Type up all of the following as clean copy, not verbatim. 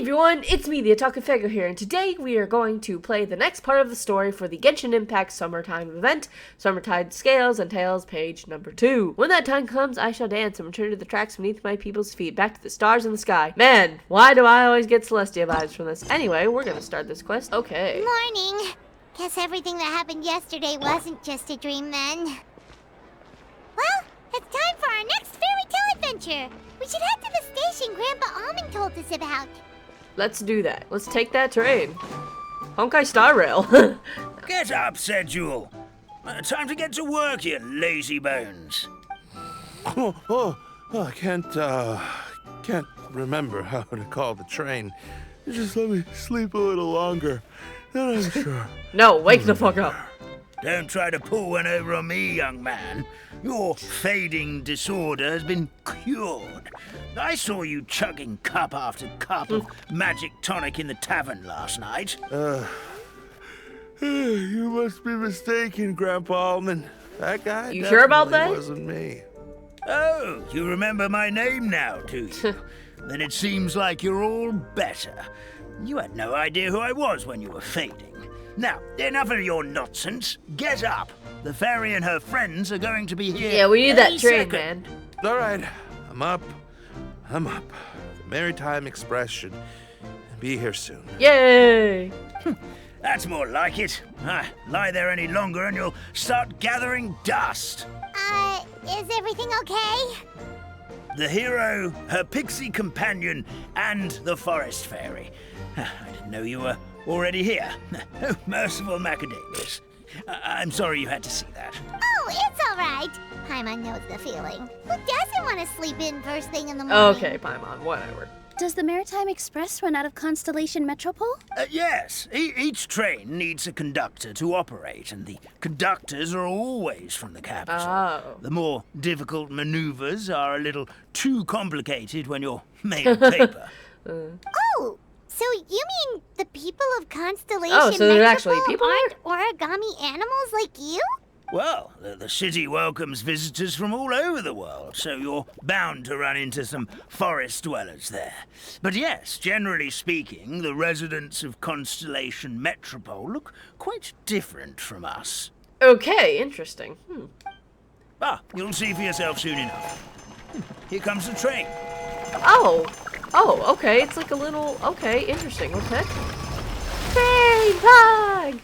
everyone, it's me, the Otaku Fago here, and today we are going to play the next part of the story for the Genshin Impact Summertime event, Summertide Scales and Tales, page number 2. When that time comes, I shall dance and return to the tracks beneath my people's feet, back to the stars in the sky. Man, why do I always get Celestia vibes from this? Anyway, we're gonna start this quest. Okay. Morning. Guess everything that happened yesterday wasn't just a dream then. Well, it's time for our next fairy tale adventure. We should head to the station Grandpa Almond told us about. Let's do that. Let's take that train. Honkai Star Rail. Get up, said Jewel. Time to get to work, you lazy bones. I can't remember how to call the train. Just let me sleep a little longer, then I'm sure. No, wake the fuck up. Don't try to pull one over on me, young man. Your fading disorder has been cured. I saw you chugging cup after cup of magic tonic in the tavern last night. You must be mistaken, Grandpa Almond. That guy You sure about that? Wasn't me. Oh, you remember my name now, do you? Then it seems like you're all better. You had no idea who I was when you were fading. Now, enough of your nonsense. Get up. The fairy and her friends are going to be here. Yeah, we need that any train, second. man. All right, I'm up. The Maritime Express should be here soon. Yay! That's more like it. Lie there any longer and you'll start gathering dust. Is everything okay? The hero, her pixie companion, and the forest fairy. I didn't know you were already here. Oh, merciful macadamias. I'm sorry you had to see that. Oh, it's all right. Paimon knows the feeling. Who doesn't want to sleep in first thing in the morning? Okay, Paimon, whatever. Does the Maritime Express run out of Constellation Metropole? Yes, each train needs a conductor to operate, and the conductors are always from the capital. Oh. The more difficult maneuvers are a little too complicated when you're made of paper. Oh, so you mean the people of Constellation Oh, so there's Metropole actually people aren't origami animals like you? Well, the city welcomes visitors from all over the world, so you're bound to run into some forest dwellers there. But yes, generally speaking, the residents of Constellation Metropole look quite different from us. Okay, interesting. You'll see for yourself soon enough. Here comes the train. Oh, okay, it's like a little, okay, interesting. What's that? Train flag!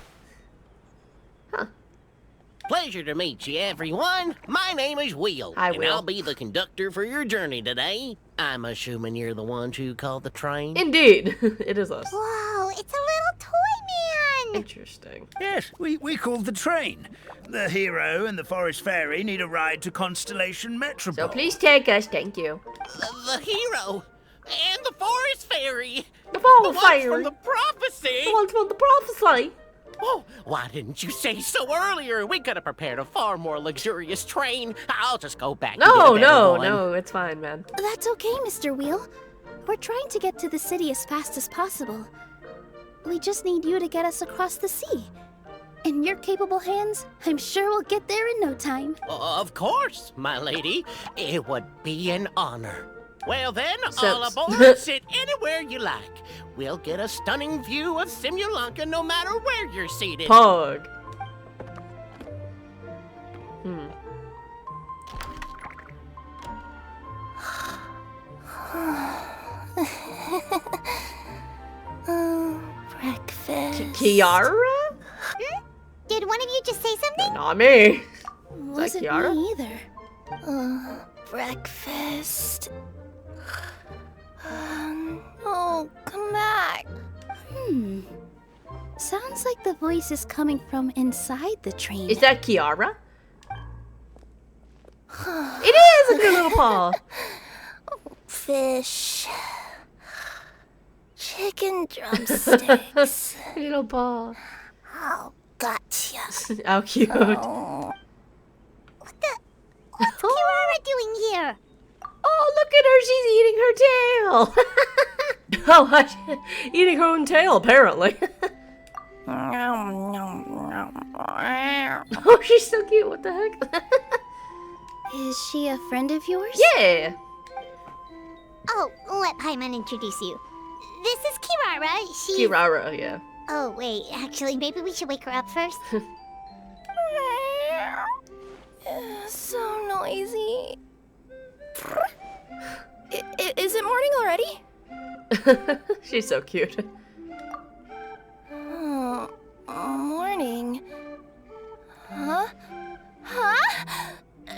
Pleasure to meet you, everyone. My name is Will, Hi, and Will. I'll be the conductor for your journey today. I'm assuming you're the ones who called the train. Indeed, it is us. Whoa, it's a little toy man! Interesting. Yes, we called the train. The hero and the forest fairy need a ride to Constellation Metropole. So please take us, thank you. The hero and the forest fairy. The forest The ones fairy. from the prophecy. The ones from the prophecy. Oh, why didn't you say so earlier? We could have prepared a far more luxurious train. I'll just go back and get a better one. No, it's fine, man. That's okay, Mr. Wheel. We're trying to get to the city as fast as possible. We just need you to get us across the sea. In your capable hands, I'm sure we'll get there in no time. Of course, my lady. It would be an honor. Well then, So- all aboard, sit anywhere you like. We'll get a stunning view of Simulanka no matter where you're seated. Pog. Breakfast. Kiara? Did one of you just say something? Not me. Wasn't Kiara? me either. Breakfast. Oh, come back. Sounds like the voice is coming from inside the train. Is that Kiara? It is! Look at her little paw. Fish. Chicken drumsticks. Little paw. Oh, gotcha. How cute. Oh. What's Kirara doing here? Oh, look at her. She's eating her tail. Oh, eating her own tail, apparently. Oh, she's so cute. What the heck? Is she a friend of yours? Yeah. Oh, let Paimon introduce you. This is Kirara. Kirara, yeah. Oh, wait. Actually, maybe we should wake her up first. So noisy. Is it morning already? She's so cute. Oh, morning. Huh? Huh?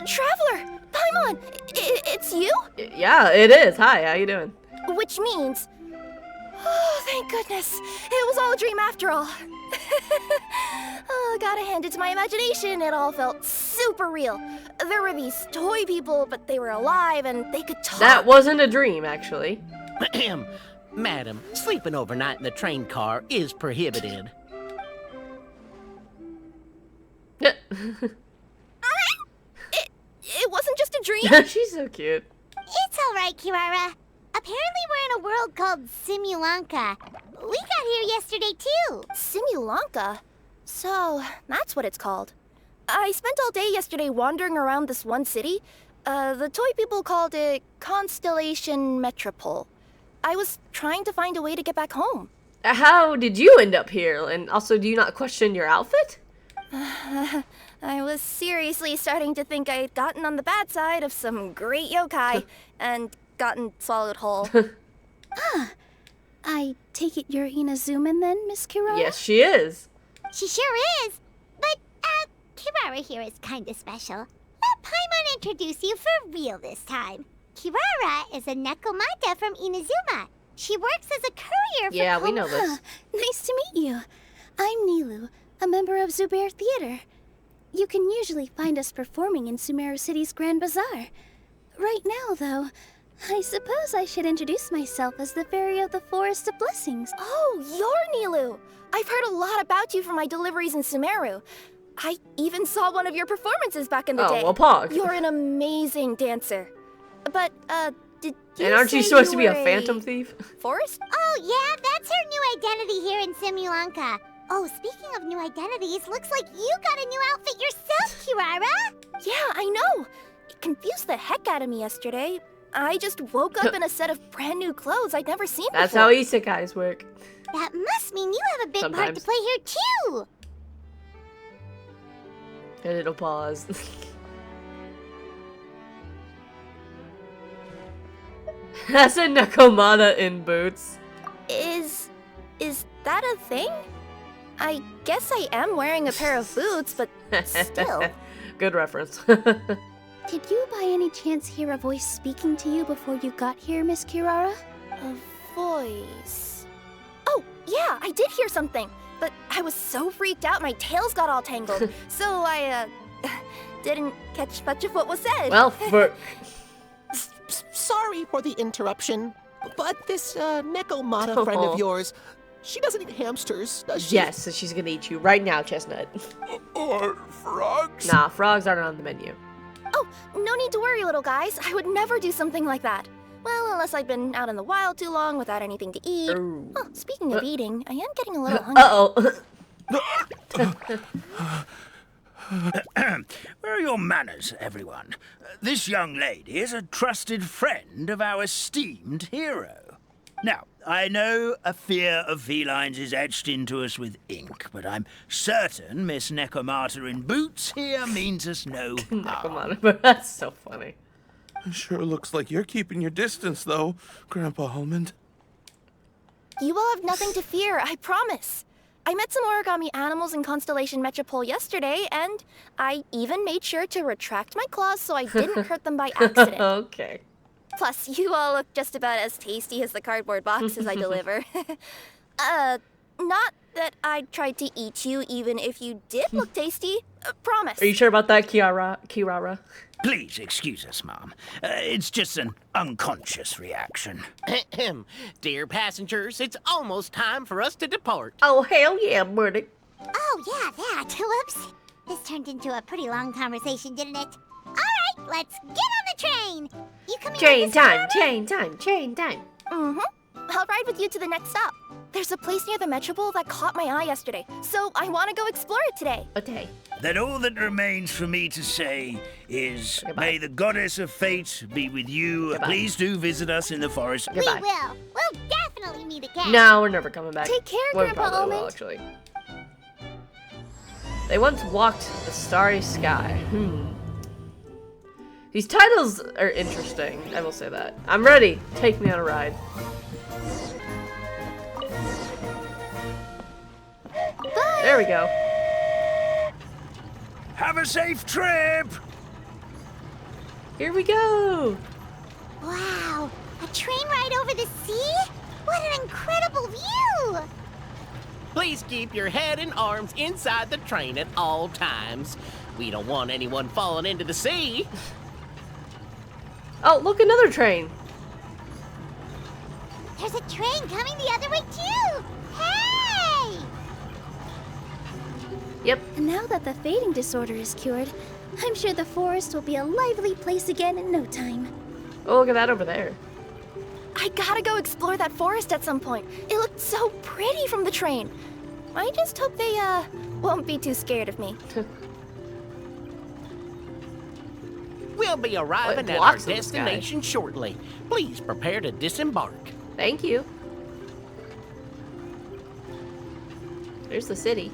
Traveler! Paimon! It's you? Yeah, it is. Hi, how you doing? Which means... Oh, thank goodness. It was all a dream after all. Oh, gotta hand it to my imagination. It all felt super real. There were these toy people, but they were alive and they could talk. That wasn't a dream, actually. Madam, sleeping overnight in the train car is prohibited. It wasn't just a dream? She's so cute. It's all right, Kirara. Apparently we're in a world called Simulanka. We got here yesterday, too. Simulanka? So, that's what it's called. I spent all day yesterday wandering around this one city. The toy people called it Constellation Metropole. I was trying to find a way to get back home. How did you end up here? And also, do you not question your outfit? I was seriously starting to think I had gotten on the bad side of some great yokai and gotten swallowed whole. I take it you're Inazuman then, Miss Kirara? Yes, she is. She sure is. But, Kirara here is kinda special. Let Paimon introduce you for real this time. Kirara is a Nekomata from Inazuma. She works as a courier for Yeah, we know this. Nice to meet you. I'm Nilu, a member of Zubair Theater. You can usually find us performing in Sumeru City's Grand Bazaar. Right now, though, I suppose I should introduce myself as the Fairy of the Forest of Blessings. Oh, you're Nilu! I've heard a lot about you from my deliveries in Sumeru. I even saw one of your performances back in the day. Oh, well, Pog. You're an amazing dancer. But, did you And aren't you say supposed to be were a phantom thief? Forest? Oh, yeah, that's her new identity here in Simulanka. Oh, speaking of new identities, looks like you got a new outfit yourself, Kirara! Yeah, I know! It confused the heck out of me yesterday. I just woke up in a set of brand new clothes I'd never seen That's before. how isekais work. That must mean you have a big part to Sometimes. play here, too! And it'll pause. That's a Nekomata in boots. Is that a thing? I guess I am wearing a pair of boots, but still. Good reference. Did you by any chance hear a voice speaking to you before you got here, Miss Kirara? A voice... Oh, yeah, I did hear something. But I was so freaked out my tails got all tangled. So I, didn't catch much of what was said. Well, for... Sorry for the interruption, but this Nekomata friend of yours, she doesn't eat hamsters, does she? Yes, so she's gonna eat you right now, Chestnut. Or frogs? Nah, frogs aren't on the menu. Oh, no need to worry, little guys. I would never do something like that. Well, unless I'd been out in the wild too long without anything to eat. Ooh. Oh, speaking of eating, I am getting a little hungry. Uh-oh. Where are your manners, everyone? This young lady is a trusted friend of our esteemed hero. Now, I know a fear of felines is etched into us with ink, but I'm certain Miss Nekomata in boots here means us no harm. Nekomata, that's so funny. Sure looks like you're keeping your distance, though, Grandpa Almond. You will have nothing to fear, I promise. I met some origami animals in Constellation Metropole yesterday, and I even made sure to retract my claws so I didn't hurt them by accident. Okay. Plus, you all look just about as tasty as the cardboard boxes I deliver. Not that I'd try to eat you even if you did look tasty. Promise. Are you sure about that, Kirara? Please excuse us, Mom. It's just an unconscious reaction. Dear passengers, it's almost time for us to depart. Oh, hell yeah, buddy. Oh, yeah, that. Whoops. This turned into a pretty long conversation, didn't it? All right, let's get on the train. You coming Train with us, time, Kirara? train time. Mm-hmm. I'll ride with you to the next stop. There's a place near the Metropole that caught my eye yesterday, so I want to go explore it today. Okay. Then all that remains for me to say is, Goodbye. may the goddess of fate be with you. Goodbye. Please do visit us in the forest. We Goodbye. will. We'll definitely meet again. No, we're never coming back. Take care, We Grandpa probably will, Almond. actually. They once walked the starry sky. These titles are interesting, I will say that. I'm ready. Take me on a ride. Bye. There we go. Have a safe trip! Here we go. Wow, a train ride over the sea? What an incredible view! Please keep your head and arms inside the train at all times. We don't want anyone falling into the sea. Oh, look, another train. There's a train coming the other way too! Hey! Yep. And now that the fading disorder is cured, I'm sure the forest will be a lively place again in no time. Oh, look at that over there. I gotta go explore that forest at some point. It looked so pretty from the train. I just hope they, won't be too scared of me. We'll be arriving at our blocks in the destination shortly. Please prepare to disembark. Thank you. There's the city.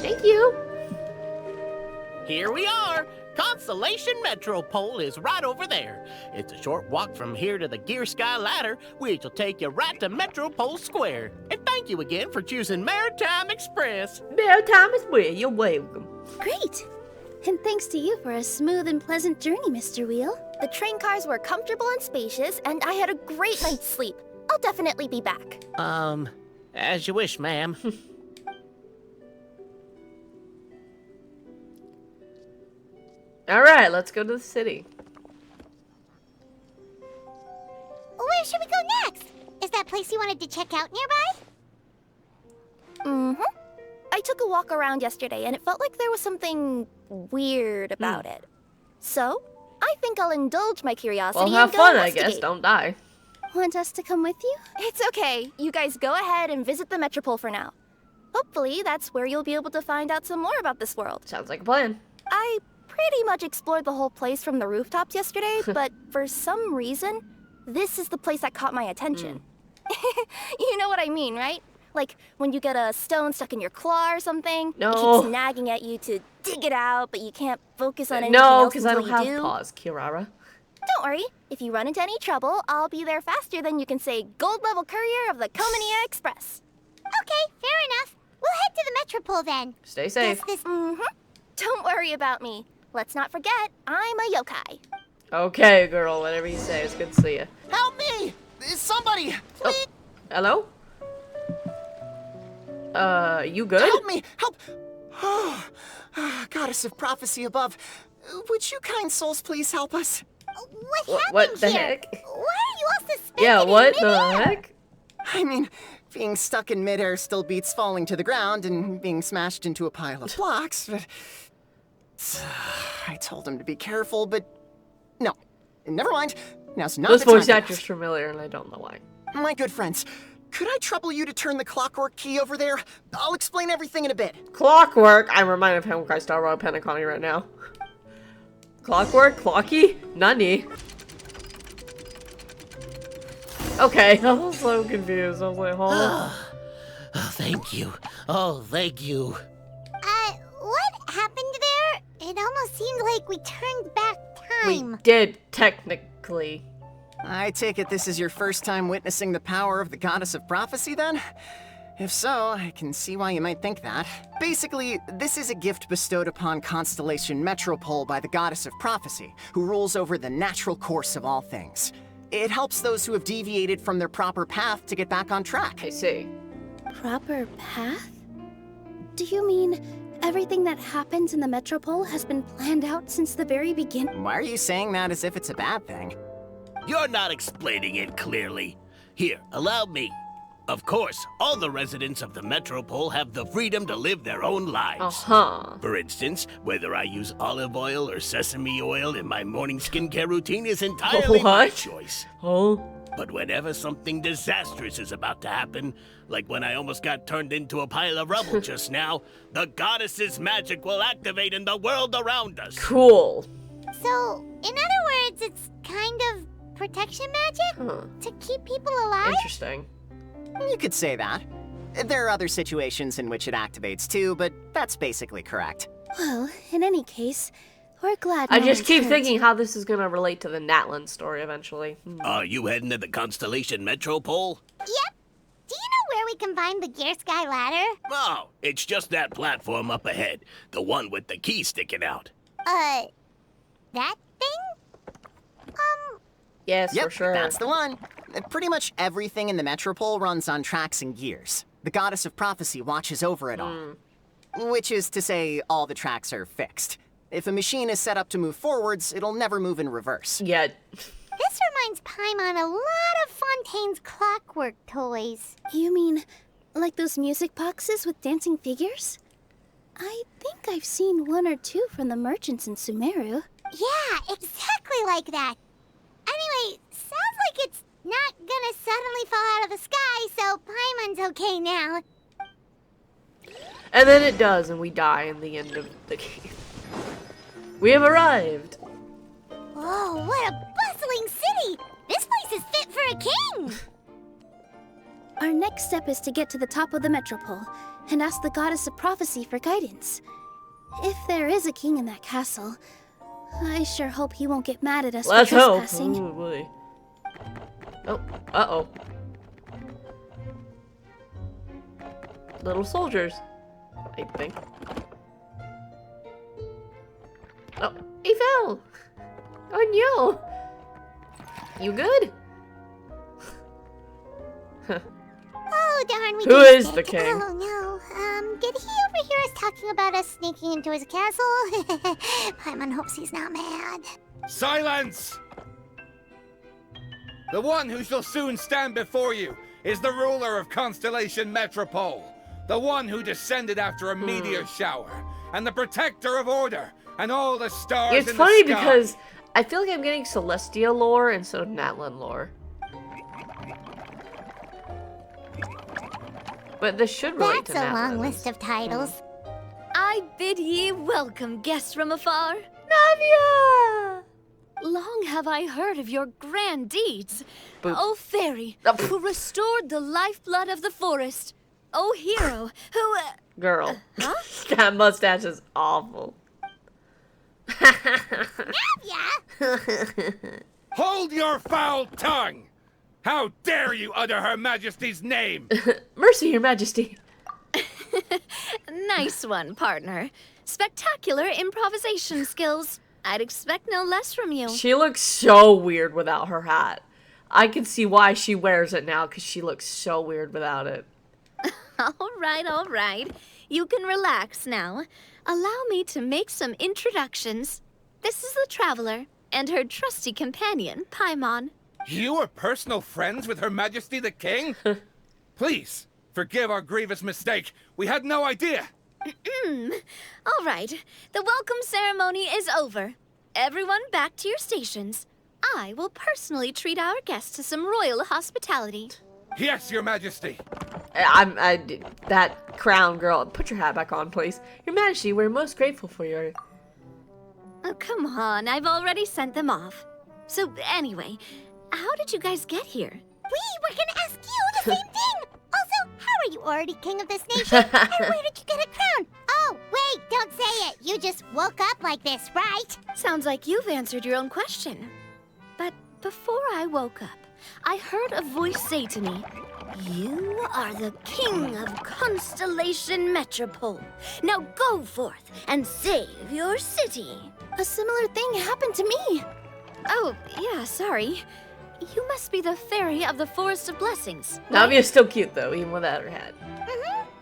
Thank you. Here we are. Constellation Metropole is right over there. It's a short walk from here to the Gear Sky Ladder, which will take you right to Metropole Square. And thank you again for choosing Maritime Express. Maritime is where you're welcome. Great! And thanks to you for a smooth and pleasant journey, Mr. Wheel. The train cars were comfortable and spacious, and I had a great night's sleep. I'll definitely be back. As you wish, ma'am. Alright, let's go to the city. Where should we go next? Is that place you wanted to check out nearby? Mm-hmm. I took a walk around yesterday, and it felt like there was something weird about it. So, I think I'll indulge my curiosity Well, have and go fun, I guess. investigate. Don't die. Want us to come with you? It's okay. You guys go ahead and visit the Metropole for now. Hopefully, that's where you'll be able to find out some more about this world. Sounds like a plan. I pretty much explored the whole place from the rooftops yesterday, but for some reason, this is the place that caught my attention. You know what I mean, right? Like when you get a stone stuck in your claw or something, No. it keeps nagging at you to dig it out, but you can't focus on anything No, else because I until don't you have do. paws, Kirara. Don't worry, if you run into any trouble, I'll be there faster than you can say gold level courier of the Komania Express. Okay, fair enough. We'll head to the Metropole then. Stay safe. Guess this... Don't worry about me. Let's not forget, I'm a yokai. Okay, girl, whatever you say. It's good to see you. Help me! Somebody! Please! Hello? You good? Help me! Help! Oh, Goddess of prophecy above, would you kind souls please help us? What happened what the here? heck? Why are you all suspended Yeah, in what the midair? heck? I mean, being stuck in midair still beats falling to the ground and being smashed into a pile of blocks, but... I told him to be careful, but... No. Never mind. Now's not This the time. voice actor's familiar, and I don't know why. My good friends, could I trouble you to turn the clockwork key over there? I'll explain everything in a bit. Clockwork! I'm reminded of Honkai Star Rail Penacony right now. Clockwork? Clocky? Nani? Okay, I was so confused. I was like, hold on. Oh, thank you. Oh, thank you. What happened there? It almost seemed like we turned back We time. did, technically. I take it this is your first time witnessing the power of the Goddess of Prophecy, then? If so, I can see why you might think that. Basically, this is a gift bestowed upon Constellation Metropole by the Goddess of Prophecy, who rules over the natural course of all things. It helps those who have deviated from their proper path to get back on track. I see. Proper path? Do you mean everything that happens in the Metropole has been planned out since the very beginning? Why are you saying that as if it's a bad thing? You're not explaining it clearly. Here, allow me. Of course, all the residents of the Metropole have the freedom to live their own lives. Uh-huh. For instance, whether I use olive oil or sesame oil in my morning skincare routine is entirely my What? choice. Oh? But whenever something disastrous is about to happen, like when I almost got turned into a pile of rubble just now, the goddess's magic will activate in the world around us. Cool. So, in other words, it's kind of protection magic? To keep people alive? Interesting. You could say that. There are other situations in which it activates too, but that's basically correct. Well, in any case, we're glad I no just one's keep hurt. thinking how this is gonna relate to the Natlan story eventually. Are you heading to the Constellation Metropole? Yep. Do you know where we can find the Gear Sky ladder? Oh, it's just that platform up ahead. The one with the key sticking out. That thing? Yes, Yep, for sure. that's the one. Pretty much everything in the Metropole runs on tracks and gears. The Goddess of Prophecy watches over it all. Which is to say, all the tracks are fixed. If a machine is set up to move forwards, it'll never move in reverse. Yeah. This reminds Paimon a lot of Fontaine's clockwork toys. You mean, like those music boxes with dancing figures? I think I've seen one or two from the merchants in Sumeru. Yeah, exactly like that. Anyway, sounds like it's not gonna suddenly fall out of the sky, so Paimon's okay now. And then it does, and we die in the end of the game. We have arrived. Whoa, what a bustling city! This place is fit for a king! Our next step is to get to the top of the Metropole and ask the Goddess of Prophecy for guidance. If there is a king in that castle, I sure hope he won't get mad at us Let's for hope. trespassing. Oh, boy. Oh, uh-oh. Little soldiers, I think. Oh, he fell! Oh no! You good? Oh, darn, we Who did is it. the king? Oh, no. Did he overhear us talking about us sneaking into his castle? Paimon hopes he's not mad. Silence! The one who shall soon stand before you is the ruler of Constellation Metropole, the one who descended after a meteor shower, and the protector of order, and all the stars It's in funny the sky. because I feel like I'm getting Celestia lore instead of Natlan lore. But this should relate That's to a long Natlan's. list of titles. I bid ye welcome, guests from afar. Navia! Long have I heard of your grand deeds. Boop. O fairy, Oh, who restored the lifeblood of the forest. O hero, who... Girl. huh? That mustache is awful. Yeah. Hold your foul tongue! How dare you utter Her Majesty's name? Mercy, Your Majesty. Nice one, partner. Spectacular improvisation skills. I'd expect no less from you. She looks so weird without her hat. I can see why she wears it now, because she looks so weird without it. All right. You can relax now. Allow me to make some introductions. This is the Traveler, and her trusty companion, Paimon. You are personal friends with Her Majesty the King? Please, forgive our grievous mistake. We had no idea. All right, the welcome ceremony is over. Everyone back to your stations. I will personally treat our guests to some royal hospitality. Yes, Your Majesty. That crown, girl. Put your hat back on, please. Your Majesty, we're most grateful for your... Oh, come on, I've already sent them off. So anyway, how did you guys get here? We were gonna ask you the same thing! Also, how are you already king of this nation? And where did you get a crown? Oh, wait, don't say it. You just woke up like this, right? Sounds like you've answered your own question. But before I woke up, I heard a voice say to me, "You are the king of Constellation Metropole. Now go forth and save your city." A similar thing happened to me. Oh, yeah, sorry. You must be the fairy of the Forest of Blessings. Navia's still cute, though, even without her hat.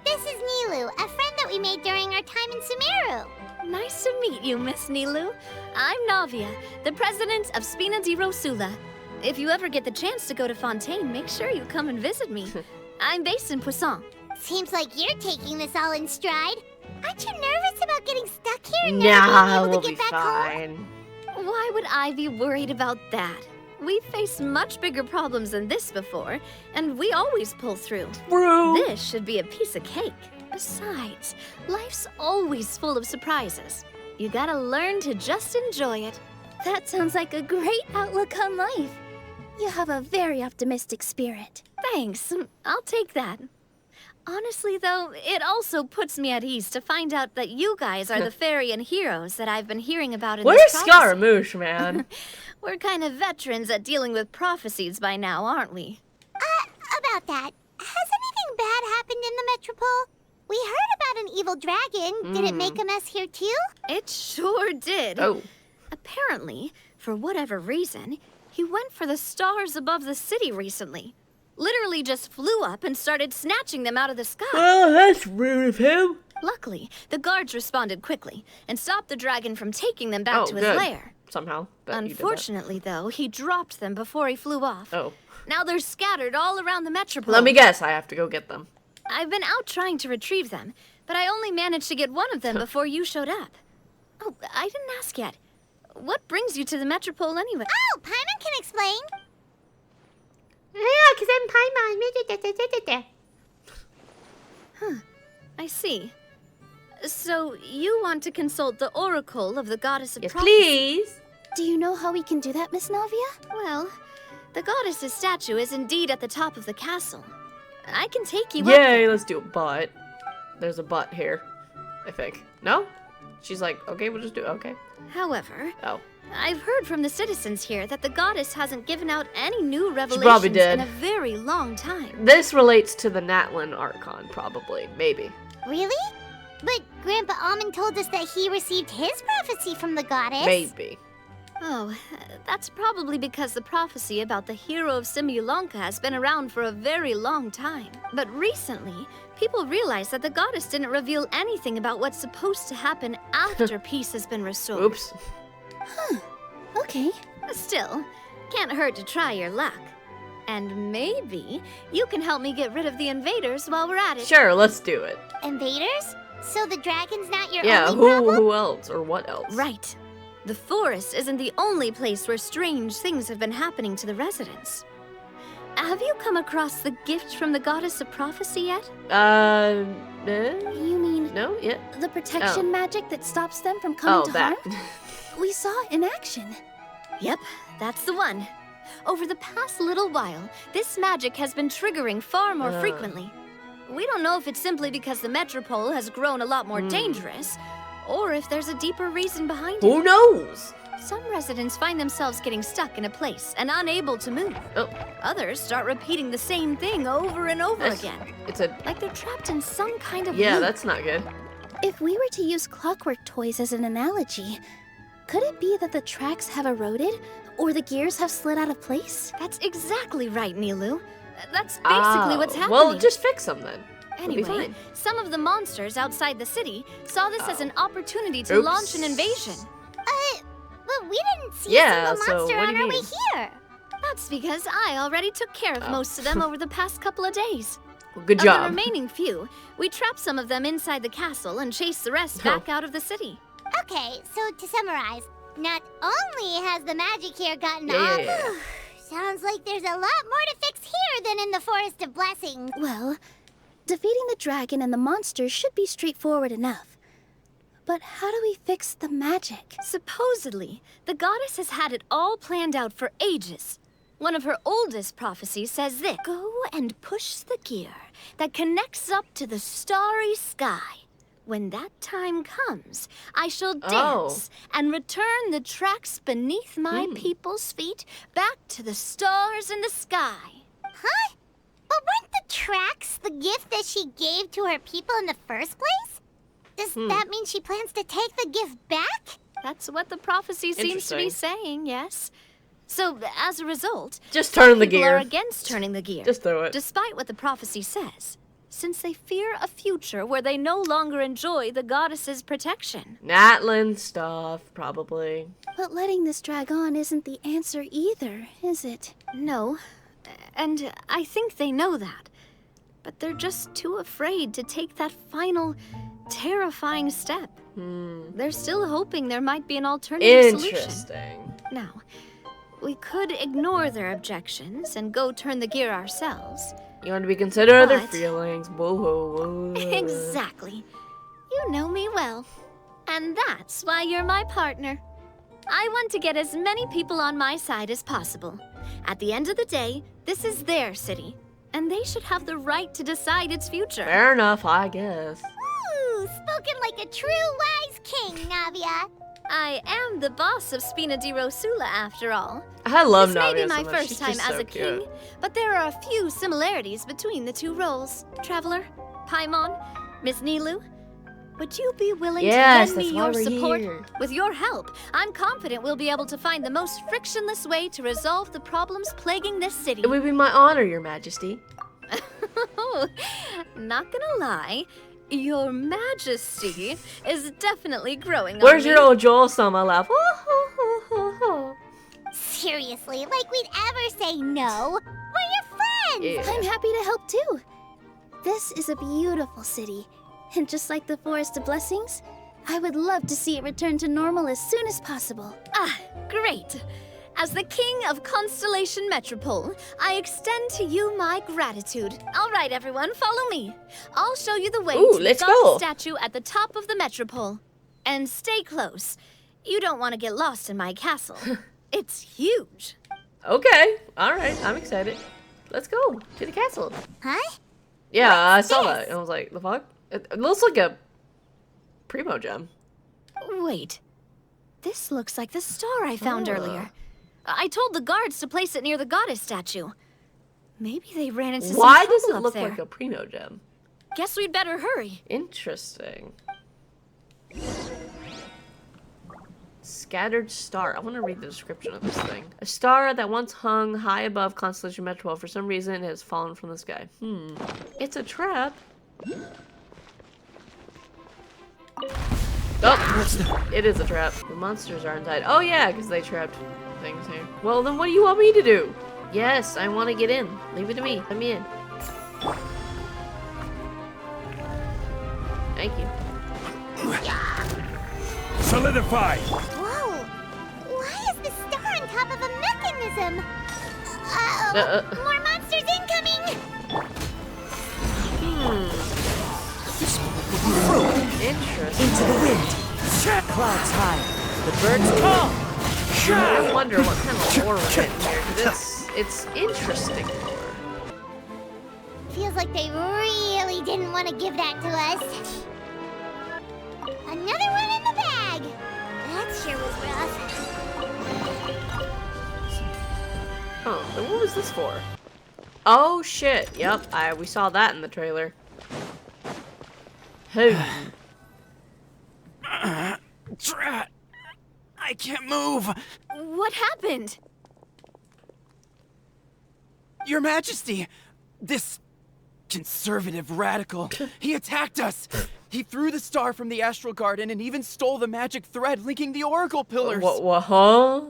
This is Nilu, a friend that we made during our time in Sumeru. Nice to meet you, Miss Nilu. I'm Navia, the president of Spina di Rosula. If you ever get the chance to go to Fontaine, make sure you come and visit me. I'm based in Poisson. Seems like you're taking this all in stride. Aren't you nervous about getting stuck here and Nah, never being we'll able to be get back home? fine. Why would I be worried about that? We've faced much bigger problems than this before, and we always pull through. True. This should be a piece of cake. Besides, life's always full of surprises. You gotta learn to just enjoy it. That sounds like a great outlook on life. You have a very optimistic spirit. Thanks, I'll take that. Honestly, though, it also puts me at ease to find out that you guys are the fairy and heroes that I've been hearing about in Where's this prophecy. Scaramouche, man? We're kind of veterans at dealing with prophecies by now, aren't we? About that, has anything bad happened in the Metropole? We heard about an evil dragon. Did it make a mess here too? It sure did. Oh. Apparently, for whatever reason, he went for the stars above the city recently. Literally just flew up and started snatching them out of the sky. Oh, that's rude of him. Luckily, the guards responded quickly and stopped the dragon from taking them back to his good. lair. Somehow. Bet you did that. Unfortunately, though, he dropped them before he flew off. Oh. Now they're scattered all around the metropole. Let me guess, I have to go get them. I've been out trying to retrieve them, but I only managed to get one of them before you showed up. Oh, I didn't ask yet. What brings you to the metropole anyway? Oh, Paimon can explain. Yeah, because I'm Paimon. I see. So, you want to consult the oracle of the goddess of Yes, prophecy? please. Do you know how we can do that, Miss Navia? Well, the goddess's statue is indeed at the top of the castle. I can take you up there. Yay, let's do it. But there's a but here, I think. No? She's like, okay, we'll just do it. Okay. However, Oh. I've heard from the citizens here that the goddess hasn't given out any new probably revelations did. in a very long time. This relates to the Natlin Archon, probably. Maybe. Really? But Grandpa Almond told us that he received his prophecy from the goddess. Maybe. Oh, that's probably because the prophecy about the hero of Simulanka has been around for a very long time. But recently, people realized that the goddess didn't reveal anything about what's supposed to happen after peace has been restored. Oops. Okay. Still, can't hurt to try your luck. And maybe you can help me get rid of the invaders while we're at it. Sure, let's do it. Invaders? So the dragon's not your Yeah, only problem? who else or what else? Right. The forest isn't the only place where strange things have been happening to the residents. Have you come across the gift from the goddess of prophecy yet? You mean No, yeah. the protection Oh. magic that stops them from coming to that. harm? We saw it in action. Yep, that's the one. Over the past little while, this magic has been triggering far more frequently. We don't know if it's simply because the metropole has grown a lot more dangerous, or if there's a deeper reason behind it. Who knows? Some residents find themselves getting stuck in a place and unable to move. Oh, Others start repeating the same thing over and over that's- again. it's a... Like they're trapped in some kind of Yeah, loop. that's not good. If we were to use clockwork toys as an analogy, could it be that the tracks have eroded or the gears have slid out of place? That's exactly right, Nilu. That's basically what's happening. Well, just fix them then. It'll be Anyway, fine. some of the monsters outside the city saw this as an opportunity to Oops. launch an invasion. But we didn't see Yeah, a so single monster what do on you our way mean? here. That's because I already took care of most of them over the past couple of days. Well, good Of the job. remaining few, we trapped some of them inside the castle and chased the rest back out of the city. Okay, so to summarize, not only has the magic here gotten Yeah, all... yeah, yeah. Sounds like there's a lot more to fix here than in the Forest of Blessings. Well, defeating the dragon and the monsters should be straightforward enough. But how do we fix the magic? Supposedly, the goddess has had it all planned out for ages. One of her oldest prophecies says this: go and push the gear that connects up to the starry sky. When that time comes, I shall dance and return the tracks beneath my people's feet back to the stars in the sky. Huh? But weren't the tracks the gift that she gave to her people in the first place? Does that mean she plans to take the gift back? That's what the prophecy seems to be Interesting. saying, yes. So, as a result, Just turn the people gear. are against turning the gear. Just throw it. Despite what the prophecy says, since they fear a future where they no longer enjoy the goddess's protection. Natlin stuff, probably. But letting this drag on isn't the answer either, is it? No, and I think they know that. But they're just too afraid to take that final, terrifying step. They're still hoping there might be an alternative solution. Interesting. Now, we could ignore their objections and go turn the gear ourselves. You want to be considerate of their But- feelings. Whoa, whoa, whoa. Exactly. You know me well. And that's why you're my partner. I want to get as many people on my side as possible. At the end of the day, this is their city, and they should have the right to decide its future. Fair enough, I guess. Ooh, spoken like a true wise king, Navia. I am the boss of Spina di Rosula, after all. I love This may Navia be my so much. first She's time just as so a king, cute. but there are a few similarities between the two roles. Traveler, Paimon, Miss Nilu, would you be willing Yes, to lend me that's why your we're support? here. With your help, I'm confident we'll be able to find the most frictionless way to resolve the problems plaguing this city. It would be my honor, Your Majesty. Not gonna lie, Your Majesty is definitely growing Where's on your me. old Joel Summer laugh? Seriously, like we'd ever say no. We're your friends. Yeah. I'm happy to help too. This is a beautiful city, and just like the Forest of Blessings, I would love to see it return to normal as soon as possible. Ah, great. As the king of Constellation Metropole, I extend to you my gratitude. All right, everyone, follow me. I'll show you the way Ooh, to the let's goddess go. statue at the top of the Metropole. And stay close. You don't want to get lost in my castle. It's huge. Okay, alright, I'm excited. Let's go to the castle. Huh? Yeah, I What's saw this? that. And I was like, the fuck? It looks like a primo gem. Wait. This looks like the star I found Oh. earlier. I told the guards to place it near the goddess statue. Maybe they ran into Why some does trouble it up look there. like a primo gem? Guess we'd better hurry. Interesting. Scattered star. I want to read the description of this thing. A star that once hung high above Constellation Metropole. For some reason, it has fallen from the sky. It's a trap. Oh, it is a trap. The monsters are inside. Oh yeah, because they trapped things here. Well, then what do you want me to do? Yes, I want to get in. Leave it to me. Let me in. Thank you. Solidify! Whoa! Why is the star on top of a mechanism? Uh-oh! More monsters incoming! Interesting. Into the wind! Clouds high! The birds call! I wonder what kind of lore we're getting here, because it's interesting lore. Feels like they really didn't want to give that to us. Another one in the bag! That sure was rough. Oh, then what was this for? Oh shit! Yep, we saw that in the trailer. Who? Drat! I can't move! What happened? Your Majesty! This conservative radical, he attacked us! He threw the star from the Astral Garden and even stole the magic thread linking the Oracle Pillars! What, huh?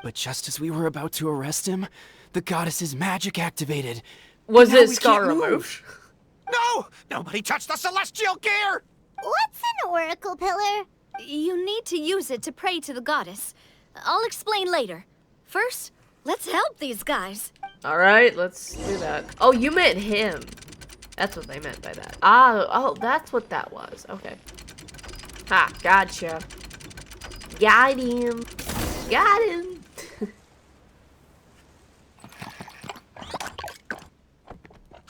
But just as we were about to arrest him, the goddess's magic activated. Was Now it we scar can't move. removed? No! Nobody touched the celestial gear! What's an oracle pillar? You need to use it to pray to the goddess. I'll explain later. First, let's help these guys. Alright, let's do that. Oh, you meant him. That's what they meant by that. Oh, that's what that was. Okay. Ha, gotcha. Got him. Got him.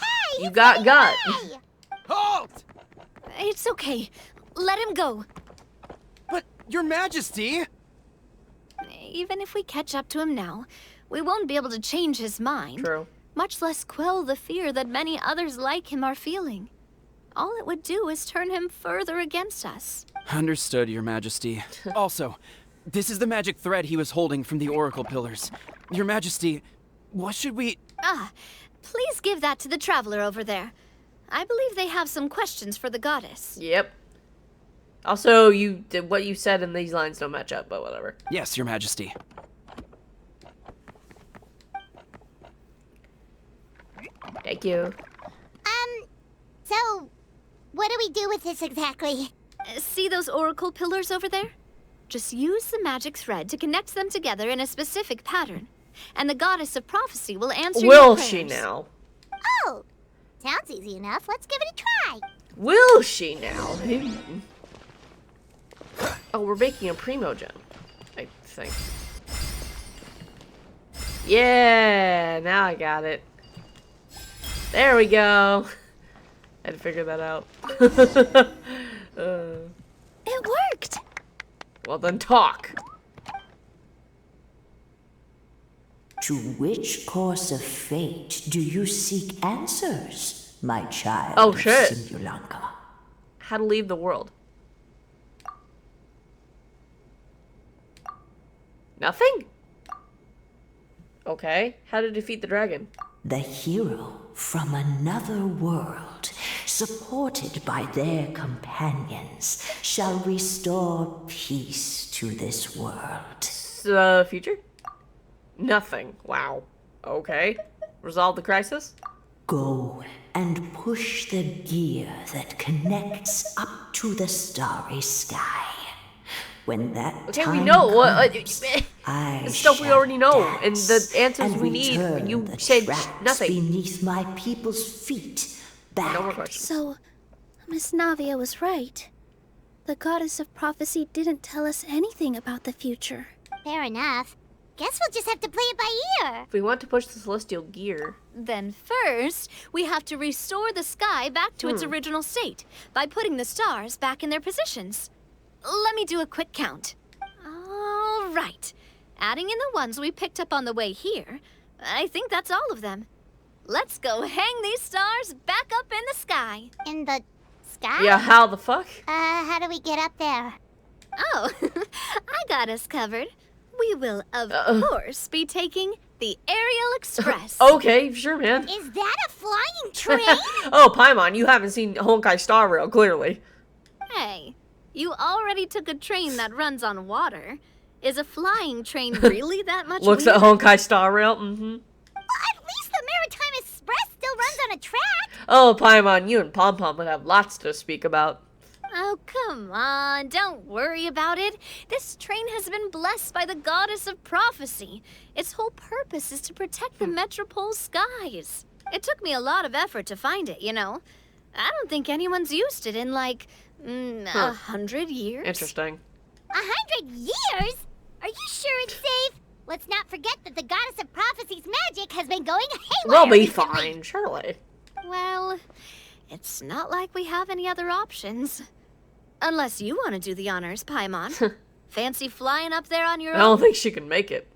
Hey! You got gut. Hey! Halt! It's okay. Let him go. But, Your Majesty! Even if we catch up to him now, we won't be able to change his mind. True. Much less quell the fear that many others like him are feeling. All it would do is turn him further against us. Understood, Your Majesty. Also, this is the magic thread he was holding from the Oracle Pillars. Your Majesty, what should we... Ah, please give that to the traveler over there. I believe they have some questions for the goddess. Yep. Also, what you said in these lines don't match up, but whatever. Yes, Your Majesty. Thank you. So, what do we do with this exactly? See those oracle pillars over there? Just use the magic thread to connect them together in a specific pattern. And the goddess of prophecy will answer your Will prayers. she now? Oh! Sounds easy enough. Let's give it a try. Will she now? Oh, we're making a primo gem, I think. Yeah, now I got it. There we go. Had to figure that out. It worked! Well, then talk. To which course of fate do you seek answers, my child Oh, of shit. Simulanka? How to leave the world. Nothing? Okay. How to defeat the dragon? The hero from another world, supported by their companions, shall restore peace to this world. Future? Nothing. Wow. Okay. Resolve the crisis? Go and push the gear that connects up to the starry sky. When that Okay, time we know. comes, It's stuff we already know. And the answers and we need, return you the said tracks nothing. beneath my people's feet. Back. No more questions. So, Miss Navia was right. The goddess of prophecy didn't tell us anything about the future. Fair enough. Guess we'll just have to play it by ear. If we want to push the celestial gear. Then first, we have to restore the sky back to its original state by putting the stars back in their positions. Let me do a quick count. All right. Adding in the ones we picked up on the way here, I think that's all of them. Let's go hang these stars back up in the sky. In the sky? Yeah, how the fuck? How do we get up there? Oh, I got us covered. We will, of course, be taking the Aerial Express. Okay, sure, man. Is that a flying train? Oh, Paimon, you haven't seen Honkai Star Rail, clearly. Hey, you already took a train that runs on water. Is a flying train really that much Looks weirder? at Honkai Star Rail, Well, at least the Maritime Express still runs on a track. Oh, Paimon, you and Pom Pom would have lots to speak about. Oh, come on, don't worry about it. This train has been blessed by the goddess of prophecy. Its whole purpose is to protect the Metropole skies. It took me a lot of effort to find it, you know. I don't think anyone's used it in, like, 100 years. Interesting. 100 years? Are you sure it's safe? Let's not forget that the goddess of prophecy's magic has been going haywire. We'll be recently. fine, surely. Well, it's not like we have any other options. Unless you want to do the honors, Paimon. Fancy flying up there on your I don't own? think she can make it.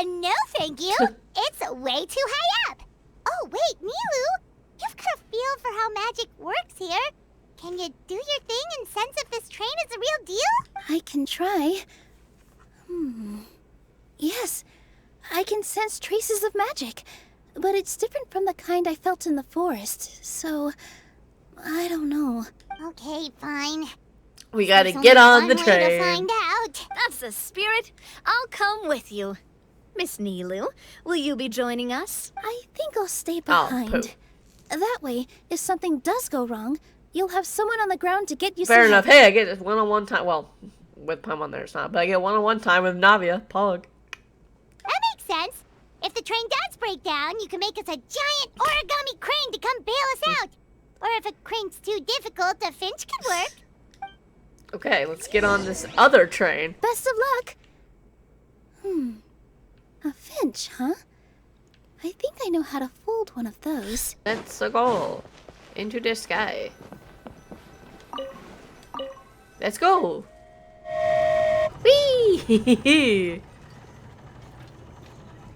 No, thank you. It's way too high up. Oh, wait, Nilu. You've got a feel for how magic works here. Can you do your thing and sense if this train is a real deal? I can try. Yes, I can sense traces of magic, but it's different from the kind I felt in the forest, so I don't know. Okay, fine. We gotta There's get only on the one way to train. find out. That's the spirit. I'll come with you. Miss Nilu, will you be joining us? I think I'll stay Oh, behind. poo. That way, if something does go wrong, you'll have someone on the ground to get you Fair some enough. help. Hey, I get one-on-one time. Well, with Paimon there, it's not. But I get one-on-one time with Navia, Pog. That makes sense. If the train does break down, you can make us a giant origami crane to come bail us out. Or if a crane's too difficult, a finch could work. Okay, let's get on this other train. Best of luck. A finch, huh? I think I know how to fold one of those. Let's go into the sky. Let's go. Whee!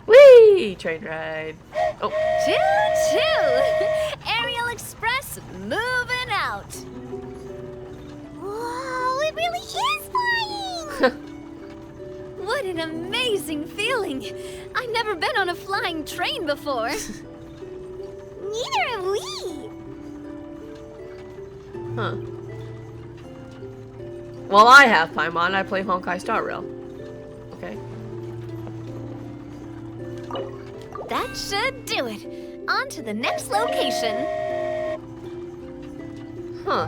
Whee! Train ride. Oh, Choo-choo! Aerial Express moving out. Whoa, it really is flying! What an amazing feeling. I've never been on a flying train before. Neither have we. huh. Well, I have Paimon. I play Honkai Star Rail. Okay. That should do it. On to the next location. Huh.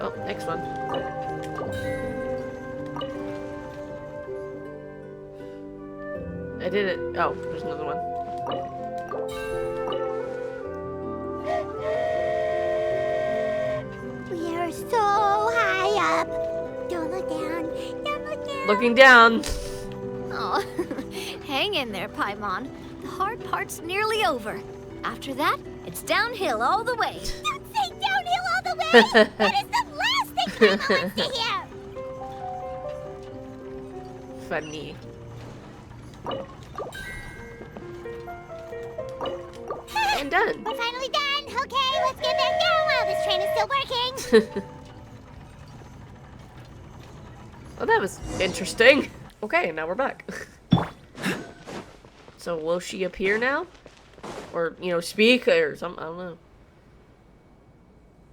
Oh, next one. I did it. Oh, there's another one. We are so high Looking down. Oh, hang in there, Paimon. The hard part's nearly over. After that, it's downhill all the way. Don't say downhill all the way! That is the last thing Grandma wants to hear! Funny. And done. We're finally done! Okay, let's get back down while this train is still working! Well, that was interesting. Okay, now we're back. So will she appear now? Or, you know, speak or something? I don't know.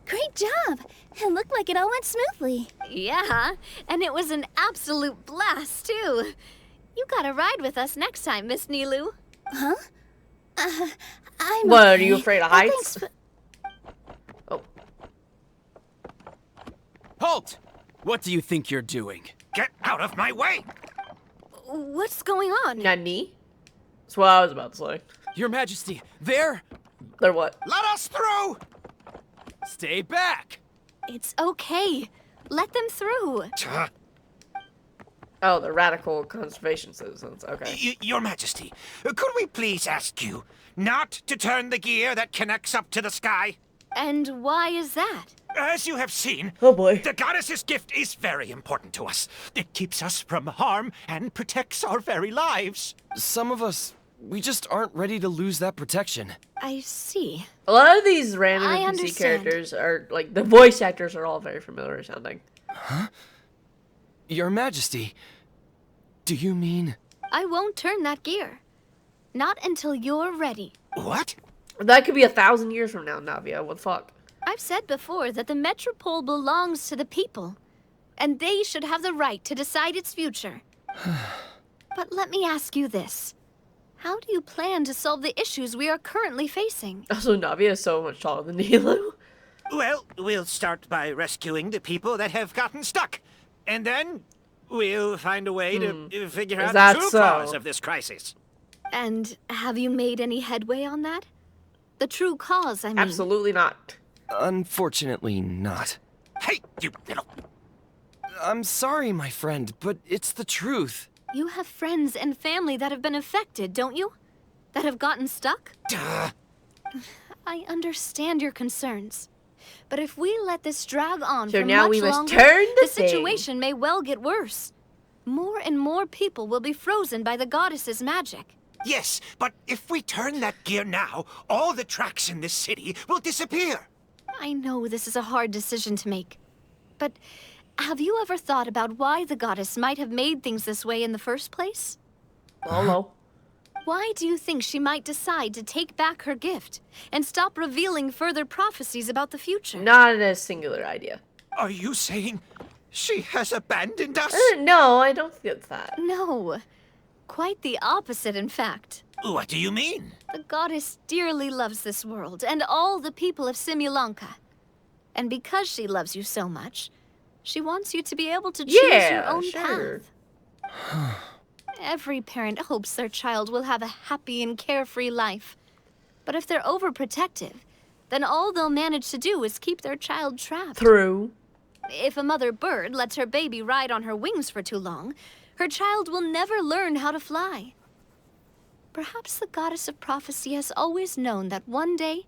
Great job! It looked like it all went smoothly. Yeah, and it was an absolute blast, too. You gotta ride with us next time, Miss Nilu. Huh? I'm What, okay. are you afraid of heights? Oh. Halt! What do you think you're doing? Get out of my way! What's going on? Nani? That's what I was about to say. Your Majesty, there! They're what? Let us through! Stay back! It's okay. Let them through. Oh, the radical conservation citizens. Okay. Your Majesty, could we please ask you not to turn the gear that connects up to the sky? And why is that? As you have seen, Oh boy. the goddess's gift is very important to us. It keeps us from harm and protects our very lives. Some of us, we just aren't ready to lose that protection. I see. A lot of these random I NPC understand. characters are, like, the voice actors are all very familiar sounding. Huh? Your Majesty, do you mean... I won't turn that gear. Not until you're ready. What? That could be 1,000 years from now, Navia. What the fuck? I've said before that the Metropole belongs to the people, and they should have the right to decide its future. But let me ask you this. How do you plan to solve the issues we are currently facing? Also, Navia is so much taller than Nilu. Well, we'll start by rescuing the people that have gotten stuck. And then we'll find a way to figure Is out that the true so? cause of this crisis. And have you made any headway on that? The true cause, I mean. Absolutely not. Unfortunately not. Hey, you little... I'm sorry, my friend, but it's the truth. You have friends and family that have been affected, don't you? That have gotten stuck? Duh. I understand your concerns. But if we let this drag on So for now much we must longer, turn the situation may well get worse. More and more people will be frozen by the goddess's magic. Yes, but if we turn that gear now, all the tracks in this city will disappear. I know this is a hard decision to make. But have you ever thought about why the goddess might have made things this way in the first place? Hello. Why do you think she might decide to take back her gift and stop revealing further prophecies about the future? Not a singular idea. Are you saying she has abandoned us? No, I don't think it's that. No. Quite the opposite, in fact. What do you mean? The goddess dearly loves this world and all the people of Simulanka. And because she loves you so much, she wants you to be able to choose your own path. Every parent hopes their child will have a happy and carefree life. But if they're overprotective, then all they'll manage to do is keep their child trapped. True. If a mother bird lets her baby ride on her wings for too long, her child will never learn how to fly. Perhaps the goddess of prophecy has always known that one day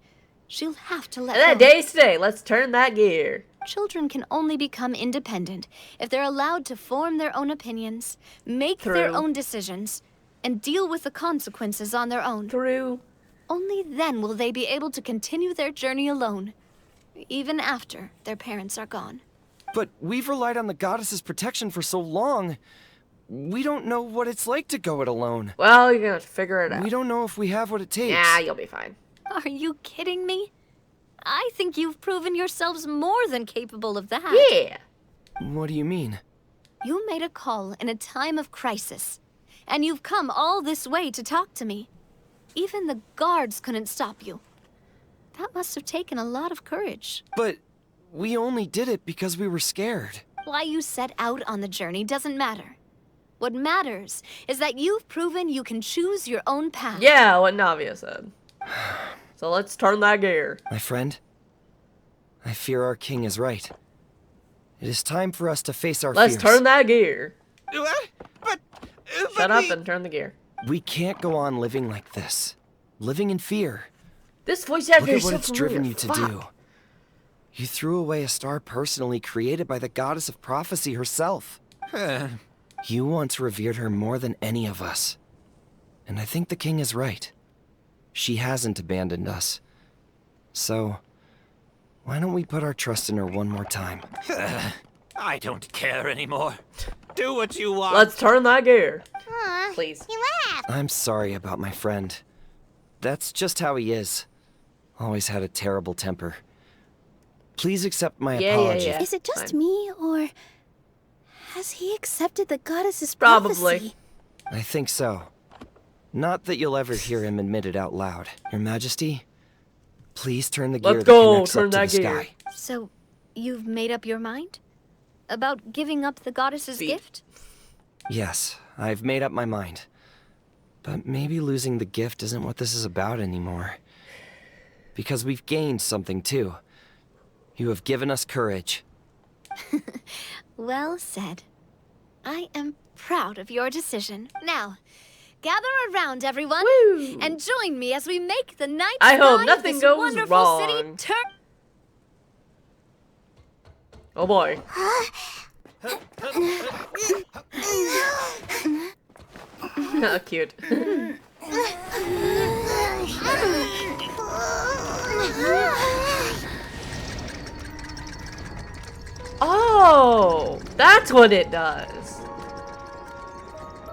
she'll have to let And that go. day's today. Let's turn that gear. Children can only become independent if they're allowed to form their own opinions, make their True. own decisions, and deal with the consequences on their own. True. Only then will they be able to continue their journey alone, even after their parents are gone. But we've relied on the goddess's protection for so long. We don't know what it's like to go it alone. Well, you're gonna have to figure it out. We don't know if we have what it takes. Yeah, you'll be fine. Are you kidding me? I think you've proven yourselves more than capable of that. Yeah. What do you mean? You made a call in a time of crisis, and you've come all this way to talk to me. Even the guards couldn't stop you. That must have taken a lot of courage. But we only did it because we were scared. Why you set out on the journey doesn't matter. What matters is that you've proven you can choose your own path. Yeah, what Navia said. So let's turn that gear. My friend, I fear our king is right. It is time for us to face our Let's fears. turn that gear. But Shut up and turn the gear. We can't go on living like this. Living in fear. This voice actor Look at is what so it's familiar. driven you to Fuck. do. You threw away a star personally created by the goddess of prophecy herself. You once revered her more than any of us. And I think the king is right. She hasn't abandoned us. So, why don't we put our trust in her one more time? I don't care anymore. Do what you want. Let's turn that gear. Please. He laughed. I'm sorry about my friend. That's just how he is. Always had a terrible temper. Please accept my apology. Is it just me, or has he accepted the goddess's Probably. prophecy? I think so. Not that you'll ever hear him admit it out loud. Your Majesty, please turn the gear Let's that go, connects turn up to that the gear. sky. So, you've made up your mind? About giving up the goddess's gift? Yes, I've made up my mind. But maybe losing the gift isn't what this is about anymore. Because we've gained something too. You have given us courage. Well said. I am proud of your decision. Now, gather around, everyone, and join me as we make the night I hope sky of nothing this goes wonderful wrong. city turn. Oh boy. Cute. Oh, that's what it does.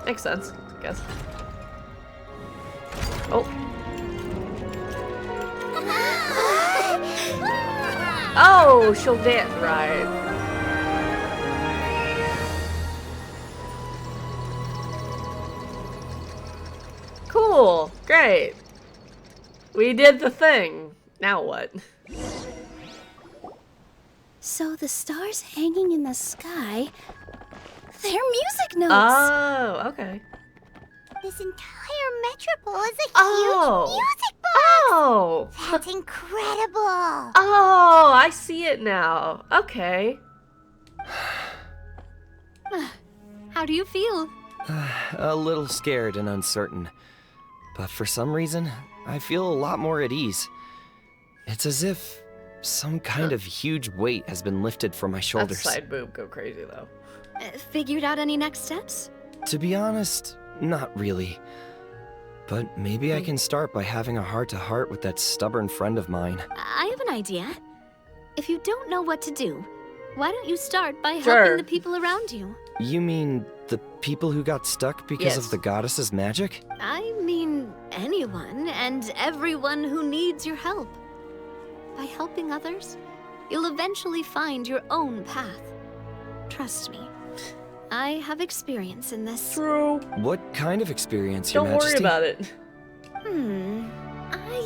Makes sense, I guess. Oh. Oh, she'll dance, right. Cool, great. We did the thing. Now what? So the stars hanging in the sky, they're music notes. Oh, okay. This entire metropole is a Oh. huge music box. Oh. That's incredible. Oh, I see it now. Okay. How do you feel? A little scared and uncertain. But for some reason, I feel a lot more at ease. It's as if some kind of huge weight has been lifted from my That shoulders. side boob go crazy though. Figured out any next steps? To be honest, not really. But maybe I can start by having a heart-to-heart with that stubborn friend of mine. I have an idea. If you don't know what to do, why don't you start by Sure. helping the people around you? You mean the people who got stuck because Yes. of the goddess's magic? I mean anyone and everyone who needs your help. By helping others, you'll eventually find your own path. Trust me. I have experience in this. True. What kind of experience, Your Don't worry Majesty? about it.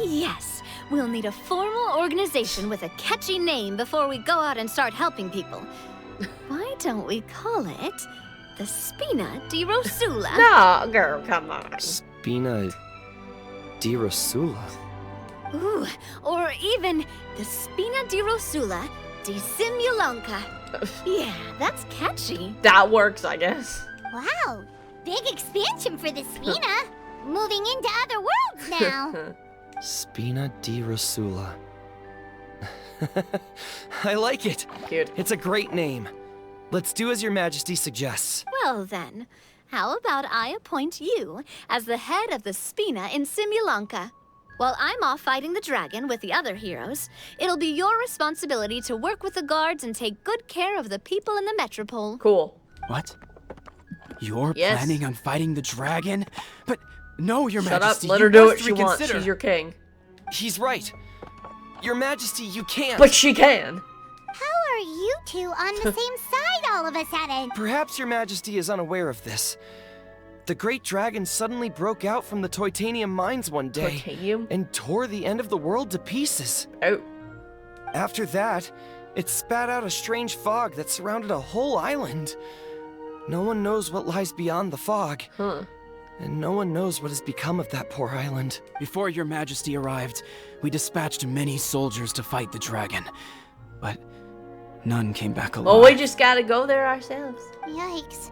Yes. We'll need a formal organization with a catchy name before we go out and start helping people. Why don't we call it the Spina di Rosula? No, girl, come on. Spina di Rosula. Ooh, or even the Spina di Rosula di Simulonka. Yeah, that's catchy. That works, I guess. Wow, big expansion for the Spina. Moving into other worlds now. Spina di Rosula. I like it. Cute. It's a great name. Let's do as Your Majesty suggests. Well then, how about I appoint you as the head of the Spina in Simulonka? While I'm off fighting the dragon with the other heroes, it'll be your responsibility to work with the guards and take good care of the people in the metropole. Cool. What? You're Yes. planning on fighting the dragon? But no, Your Shut Majesty. up, let you her do what must she wants. reconsider. She's your king. He's right. Your Majesty, you can't. But she can. How are you two on the same side all of a sudden? Perhaps Your Majesty is unaware of this. The great dragon suddenly broke out from the Titanium mines one day and tore the end of the world to pieces. Oh. After that, it spat out a strange fog that surrounded a whole island. No one knows what lies beyond the fog. And no one knows what has become of that poor island. Before Your Majesty arrived, we dispatched many soldiers to fight the dragon. But none came back alive. Well, we just gotta go there ourselves. Yikes.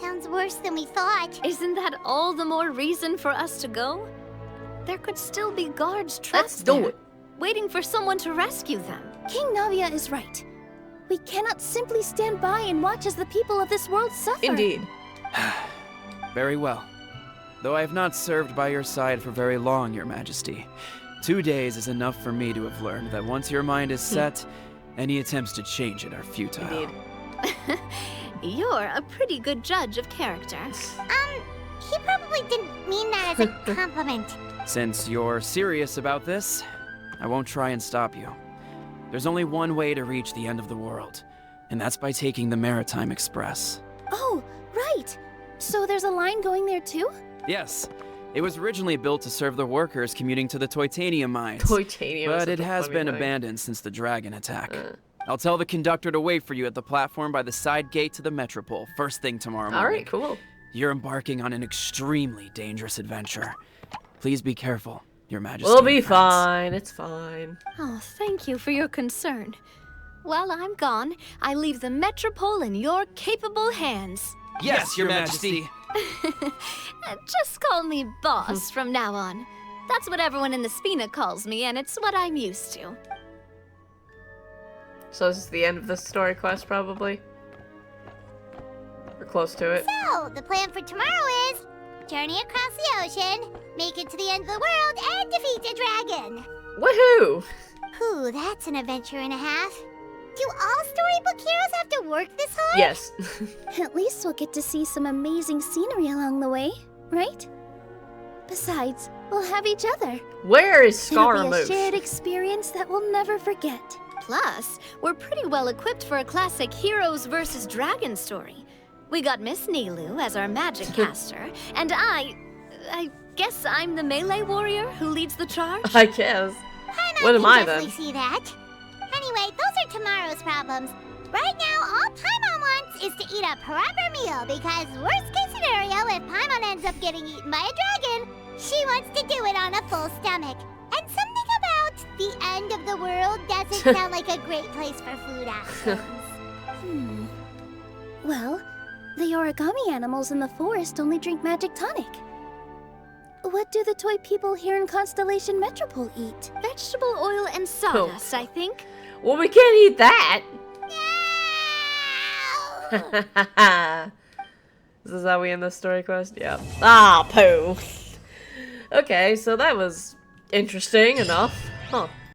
Sounds worse than we thought. Isn't that all the more reason for us to go? There could still be guards trapped Let's do there, it. waiting for someone to rescue them. King Navia is right. We cannot simply stand by and watch as the people of this world suffer. Indeed. Very well. Though I have not served by your side for very long, Your Majesty. 2 days is enough for me to have learned that once your mind is set, any attempts to change it are futile. Indeed. You're a pretty good judge of character. He probably didn't mean that as a compliment. Since you're serious about this, I won't try and stop you. There's only one way to reach the end of the world, and that's by taking the Maritime Express. Oh, right. So there's a line going there too? Yes, it was originally built to serve the workers commuting to the Titanium mines. Titanium is but such it a has funny been thing. abandoned since the dragon attack. I'll tell the conductor to wait for you at the platform by the side gate to the Metropole first thing tomorrow morning. Alright, cool. You're embarking on an extremely dangerous adventure. Please be careful, Your Majesty. We'll be and friends. fine. It's fine. Oh, thank you for your concern. While I'm gone, I leave the Metropole in your capable hands. Yes, Your Majesty. Just call me boss from now on. That's what everyone in the Spina calls me, and it's what I'm used to. So this is the end of the story quest, probably. We're close to it. So, the plan for tomorrow is journey across the ocean, make it to the end of the world, and defeat a dragon. Woohoo! Ooh, that's an adventure and a half. Do all storybook heroes have to work this hard? Yes. At least we'll get to see some amazing scenery along the way, right? Besides, we'll have each other. Where is It'll be a Scaramouche? shared experience that we'll never forget. Plus, we're pretty well equipped for a classic heroes versus dragon story. We got Miss Nilu as our magic caster, and I guess I'm the melee warrior who leads the charge? I guess. What am I then? See that. Anyway, those are tomorrow's problems. Right now, all Paimon wants is to eat a proper meal because worst case scenario, if Paimon ends up getting eaten by a dragon, she wants to do it on a full stomach. And something about the end of the world doesn't sound like a great place for food options. Well, the origami animals in the forest only drink magic tonic. What do the toy people here in Constellation Metropole eat? Vegetable oil and sawdust, I think. Well, we can't eat that. This is how we end the story quest? Yeah. Ah, poo. Okay, so that was interesting enough. Huh.